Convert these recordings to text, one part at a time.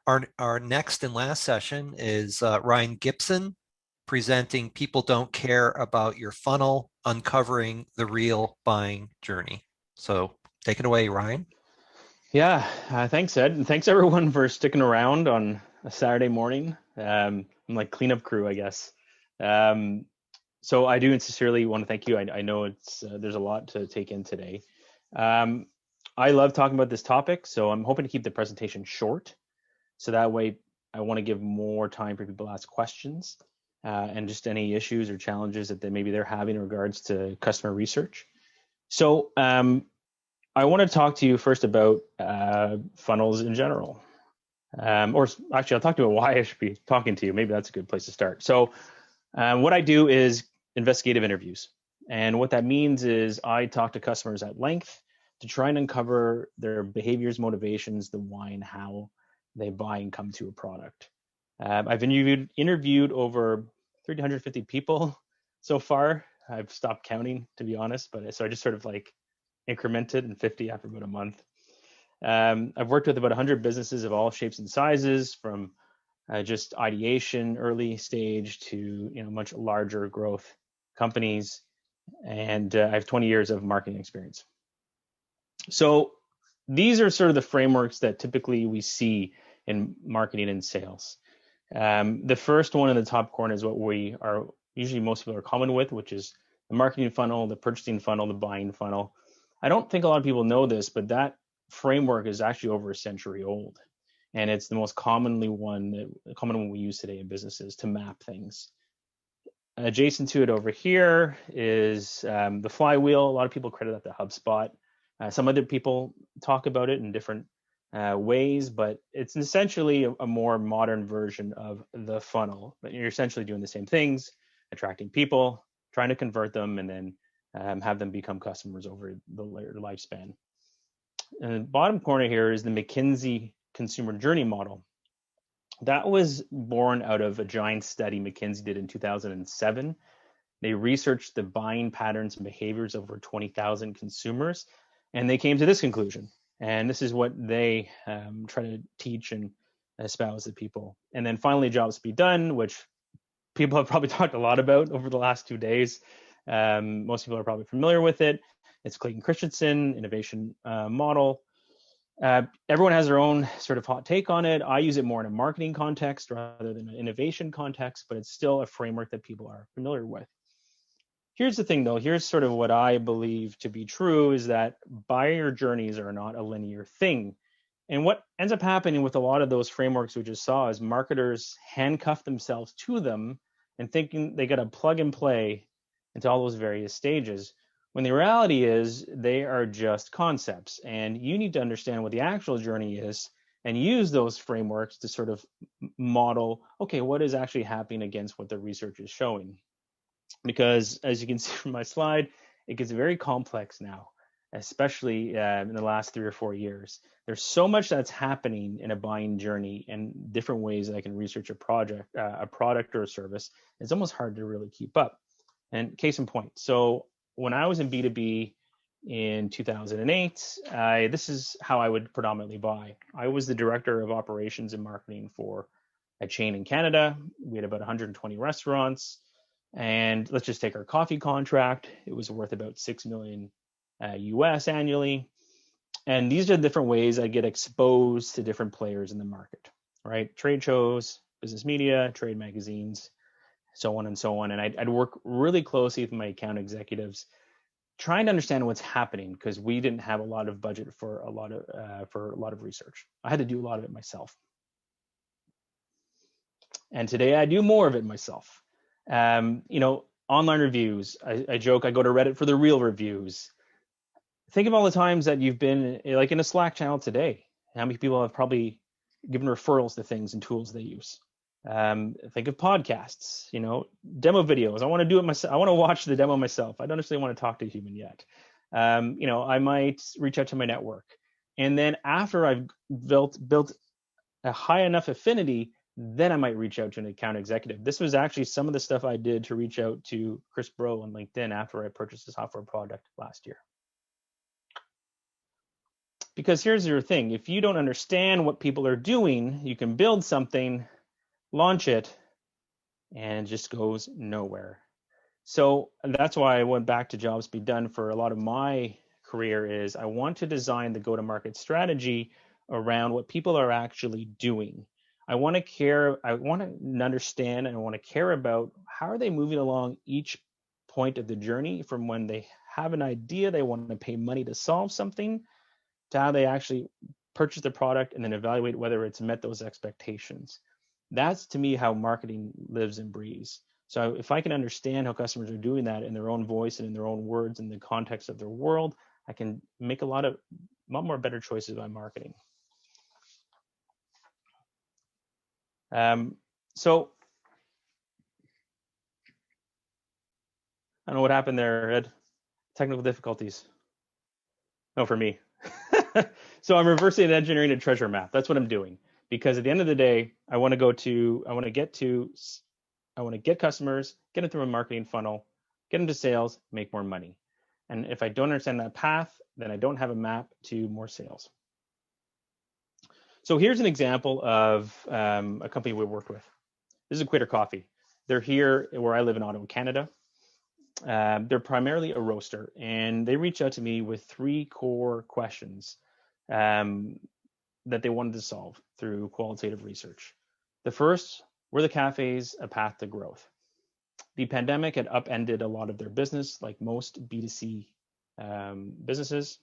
Our next and last session is Ryan Gibson presenting People Don't Care About Your Funnel, Uncovering the Real Buying Journey. So take it away, Ryan. Yeah, thanks, Ed. And thanks everyone for sticking around on a Saturday morning. I'm like cleanup crew, I guess. Um, so I do sincerely want to thank you. I know it's there's a lot to take in today. Um, I love talking about this topic, so I'm hoping to keep the presentation short. So that way, I want to give more time for people to ask questions and just any issues or challenges that maybe they're having in regards to customer research. So I want to talk to you first about funnels in general. Or actually, I'll talk to you about why I should be talking to you. Maybe that's a good place to start. So what I do is investigative interviews. And what that means is I talk to customers at length to try and uncover their behaviors, motivations, the why and how they buy and come to a product. I've interviewed over 350 people so far. I've stopped counting, to be honest, but so I just sort of like incremented and 50 after about a month. I've worked with about 100 businesses of all shapes and sizes, from just ideation, early stage, to much larger growth companies, and I have 20 years of marketing experience. So these are sort of the frameworks that typically we see in marketing and sales. The first one in the top corner is what we are usually most people are common with, which is the marketing funnel, the purchasing funnel, the buying funnel. I don't think a lot of people know this, but that framework is actually over a century old, and it's the most common one we use today in businesses to map things. Adjacent to it over here is the flywheel. A lot of people credit that to HubSpot. Some other people talk about it in different ways, but it's essentially a more modern version of the funnel. But you're essentially doing the same things, attracting people, trying to convert them, and then have them become customers over the lifespan. And the bottom corner here is the McKinsey consumer journey model. That was born out of a giant study McKinsey did in 2007. They researched the buying patterns and behaviors of over 20,000 consumers, and they came to this conclusion. And this is what they try to teach and espouse to people. And then finally, jobs to be done, which people have probably talked a lot about over the last 2 days. Most people are probably familiar with it. It's Clayton Christensen innovation model. Everyone has their own sort of hot take on it. I use it more in a marketing context rather than an innovation context, but it's still a framework that people are familiar with. Here's the thing, though. Here's sort of what I believe to be true, is that buyer journeys are not a linear thing. And what ends up happening with a lot of those frameworks we just saw is marketers handcuff themselves to them and thinking they got to plug and play into all those various stages, when the reality is they are just concepts. And you need to understand what the actual journey is and use those frameworks to sort of model, okay, what is actually happening against what the research is showing. Because as you can see from my slide, it gets very complex now, especially in the last 3 or 4 years. There's so much that's happening in a buying journey and different ways that I can research a product or a service. It's almost hard to really keep up. And case in point, so when I was in B2B in 2008, this is how I would predominantly buy. I was the director of operations and marketing for a chain in Canada. We had about 120 restaurants. And let's just take our coffee contract. It was worth about $6 million US annually. And these are different ways I get exposed to different players in the market, right? Trade shows, business media, trade magazines, so on and so on. And I'd work really closely with my account executives, trying to understand what's happening, because we didn't have a lot of budget for a lot of research. I had to do a lot of it myself. And today I do more of it myself. Online reviews. I joke I go to Reddit for the real reviews. Think of all the times that you've been like in a Slack channel today. How many people have probably given referrals to things and tools they use? Think of podcasts, demo videos. I want to do it myself. I want to watch the demo myself. I don't necessarily want to talk to a human yet. I might reach out to my network. And then after I've built a high enough affinity, then I might reach out to an account executive. This was actually some of the stuff I did to reach out to Chris Bro on LinkedIn after I purchased a software product last year. Because here's your thing, if you don't understand what people are doing, you can build something, launch it, and it just goes nowhere. So that's why I went back to jobs be done for a lot of my career is I want to design the go-to-market strategy around what people are actually doing. I want to understand, and I want to care about how are they moving along each point of the journey, from when they have an idea, they want to pay money to solve something, to how they actually purchase the product and then evaluate whether it's met those expectations. That's to me how marketing lives and breathes. So if I can understand how customers are doing that in their own voice and in their own words in the context of their world, I can make a lot more better choices by marketing. So I don't know what happened there, Ed. Technical difficulties. No, for me. So I'm reversing engineering a treasure map. That's what I'm doing. Because at the end of the day, I want to get customers, get them through a marketing funnel, get them to sales, make more money. And if I don't understand that path, then I don't have a map to more sales. So here's an example of a company we worked with. This is Equator Coffee. They're here where I live in Ottawa, Canada. They're primarily a roaster, and they reached out to me with 3 core questions that they wanted to solve through qualitative research. The first, were the cafes a path to growth? The pandemic had upended a lot of their business, like most B2C businesses.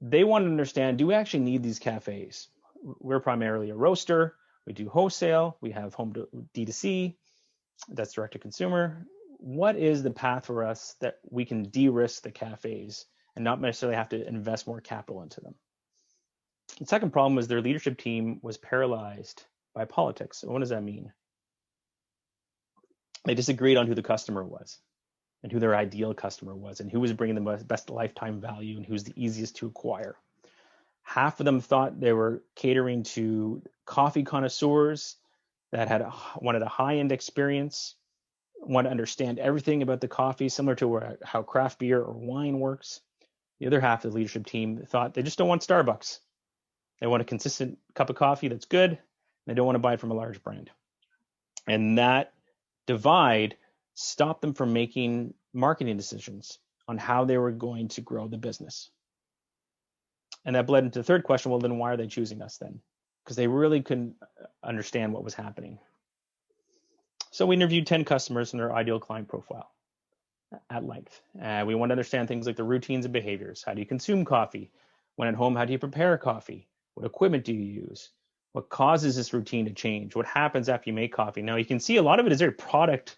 They wanted to understand, do we actually need these cafes? We're primarily a roaster. We do wholesale. We have home to D2C. That's direct to consumer. What is the path for us that we can de-risk the cafes and not necessarily have to invest more capital into them? The second problem was their leadership team was paralyzed by politics. So what does that mean? They disagreed on who the customer was and who their ideal customer was and who was bringing the best lifetime value and who's the easiest to acquire. Half of them thought they were catering to coffee connoisseurs that wanted a high-end experience, want to understand everything about the coffee, similar to how craft beer or wine works. The other half of the leadership team thought they just don't want Starbucks. They want a consistent cup of coffee that's good. And they don't want to buy it from a large brand. And that divide stopped them from making marketing decisions on how they were going to grow the business. And that bled into the third question, well, then why are they choosing us then? Because they really couldn't understand what was happening. So we interviewed 10 customers in their ideal client profile at length. We want to understand things like the routines and behaviors. How do you consume coffee? When at home, how do you prepare coffee? What equipment do you use? What causes this routine to change? What happens after you make coffee? Now, you can see a lot of it is very product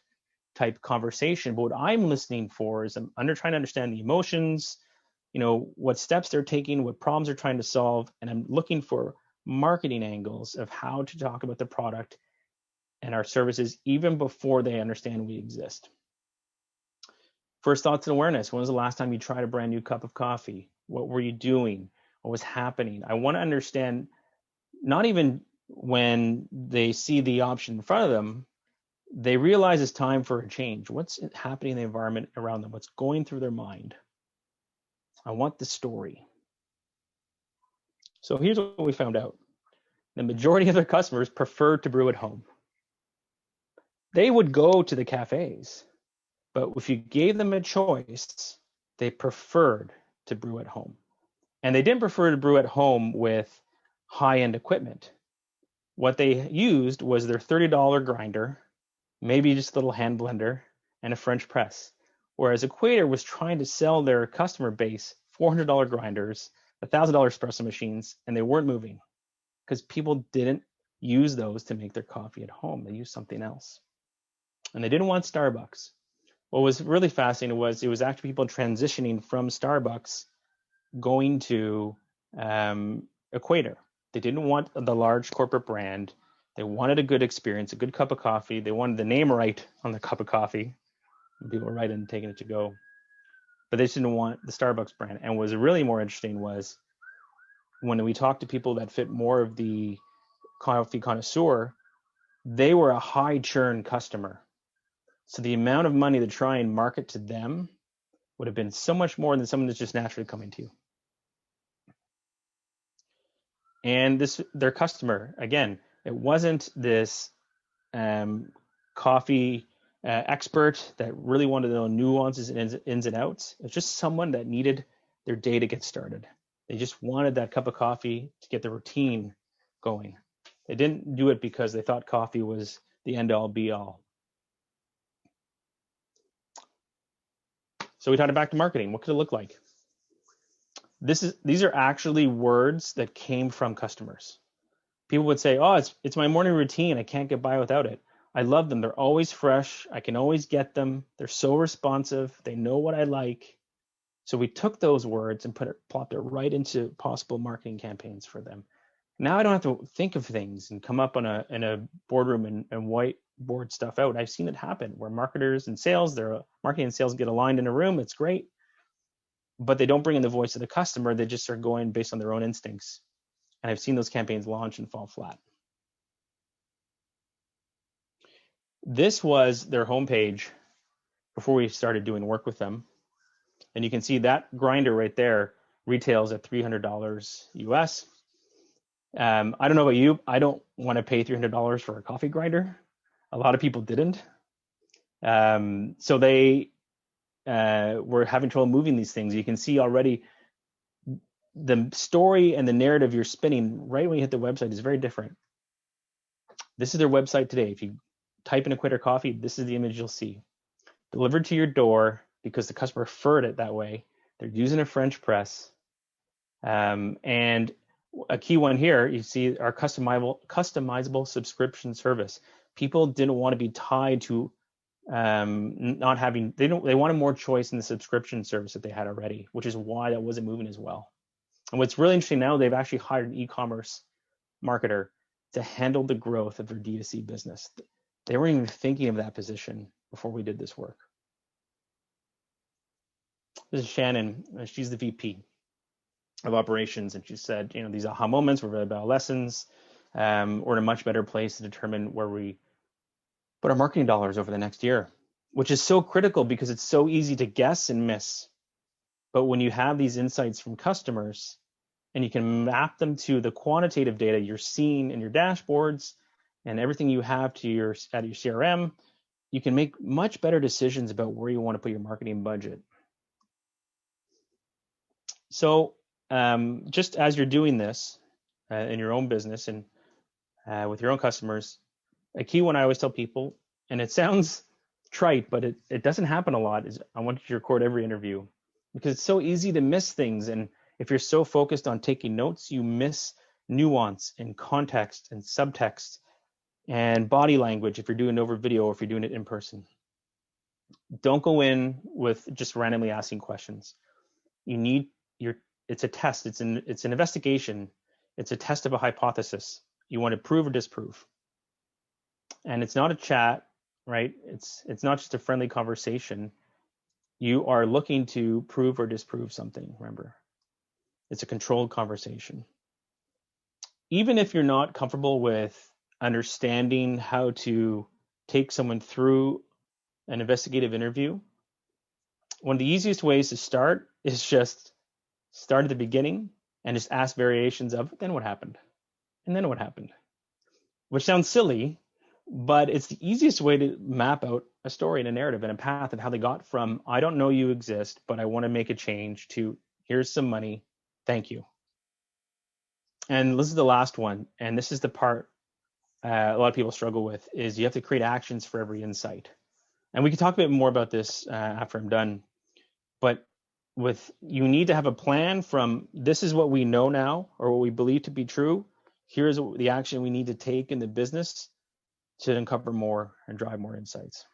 type conversation, but what I'm listening for is I'm trying to understand the emotions, what steps they're taking, what problems they're trying to solve, and I'm looking for marketing angles of how to talk about the product and our services even before they understand we exist. First thoughts and awareness. When was the last time you tried a brand new cup of coffee? What were you doing? What was happening? I want to understand, not even when they see the option in front of them, they realize it's time for a change. What's happening in the environment around them? What's going through their mind? I want the story. So here's what we found out. The majority of their customers prefer to brew at home. They would go to the cafes, but if you gave them a choice, they preferred to brew at home. And they didn't prefer to brew at home with high-end equipment. What they used was their $30 grinder, maybe just a little hand blender, and a French press. Whereas Equator was trying to sell their customer base $400 grinders, $1,000 espresso machines, and they weren't moving because people didn't use those to make their coffee at home. They used something else. And they didn't want Starbucks. What was really fascinating was it was actually people transitioning from Starbucks going to Equator. They didn't want the large corporate brand. They wanted a good experience, a good cup of coffee. They wanted the name right on the cup of coffee. And people were right in taking it to go. But they just didn't want the Starbucks brand. And what was really more interesting was when we talked to people that fit more of the coffee connoisseur, they were a high churn customer. So the amount of money to try and market to them would have been so much more than someone that's just naturally coming to you. And their customer, again, it wasn't this coffee expert that really wanted to know nuances and ins and outs. It's just someone that needed their day to get started. They just wanted that cup of coffee to get the routine going. They didn't do it because they thought coffee was the end all be all. So we tied it back to marketing. What could it look like? These are actually words that came from customers. People would say, "Oh, it's my morning routine. I can't get by without it. I love them. They're always fresh. I can always get them. They're so responsive. They know what I like." So we took those words and plopped it right into possible marketing campaigns for them. Now I don't have to think of things and come up in a boardroom and whiteboard stuff out. I've seen it happen where marketers and sales, their marketing and sales get aligned in a room. It's great, but they don't bring in the voice of the customer. They just start going based on their own instincts. And I've seen those campaigns launch and fall flat. This was their homepage before we started doing work with them. And you can see that grinder right there retails at $300 US. I don't know about you. I don't want to pay $300 for a coffee grinder. A lot of people didn't. So they were having trouble moving these things. You can see already the story and the narrative you're spinning right when you hit the website is very different. This is their website today. If you type in a Quitter Coffee, this is the image you'll see. Delivered to your door because the customer preferred it that way. They're using a French press. And a key one here, you see our customizable subscription service. People didn't want to be tied to not having, they wanted more choice in the subscription service that they had already, which is why that wasn't moving as well. And what's really interesting now, they've actually hired an e-commerce marketer to handle the growth of their D2C business. They weren't even thinking of that position before we did this work. This is Shannon. She's the VP of operations, and she said, these aha moments were really about lessons. We're in a much better place to determine where we put our marketing dollars over the next year, which is so critical because it's so easy to guess and miss. But when you have these insights from customers and you can map them to the quantitative data you're seeing in your dashboards and everything you have at your CRM, you can make much better decisions about where you want to put your marketing budget. So just as you're doing this in your own business and with your own customers, a key one I always tell people, and it sounds trite, but it doesn't happen a lot, is I want you to record every interview because it's so easy to miss things. And if you're so focused on taking notes, you miss nuance and context and subtext and body language if you're doing it over video or if you're doing it in person. Don't go in with just randomly asking questions. It's a test. It's an investigation. It's a test of a hypothesis. You want to prove or disprove. And it's not a chat, right? It's not just a friendly conversation. You are looking to prove or disprove something, remember. It's a controlled conversation. Even if you're not comfortable with understanding how to take someone through an investigative interview, one of the easiest ways to start is just start at the beginning and just ask variations of, then what happened? And then what happened? Which sounds silly, but it's the easiest way to map out a story and a narrative and a path of how they got from, I don't know you exist, but I want to make a change, to here's some money, thank you. And this is the last one, and this is the part a lot of people struggle with, is you have to create actions for every insight. And we can talk a bit more about this after I'm done, but you need to have a plan from, this is what we know now or what we believe to be true. Here's the action we need to take in the business to uncover more and drive more insights.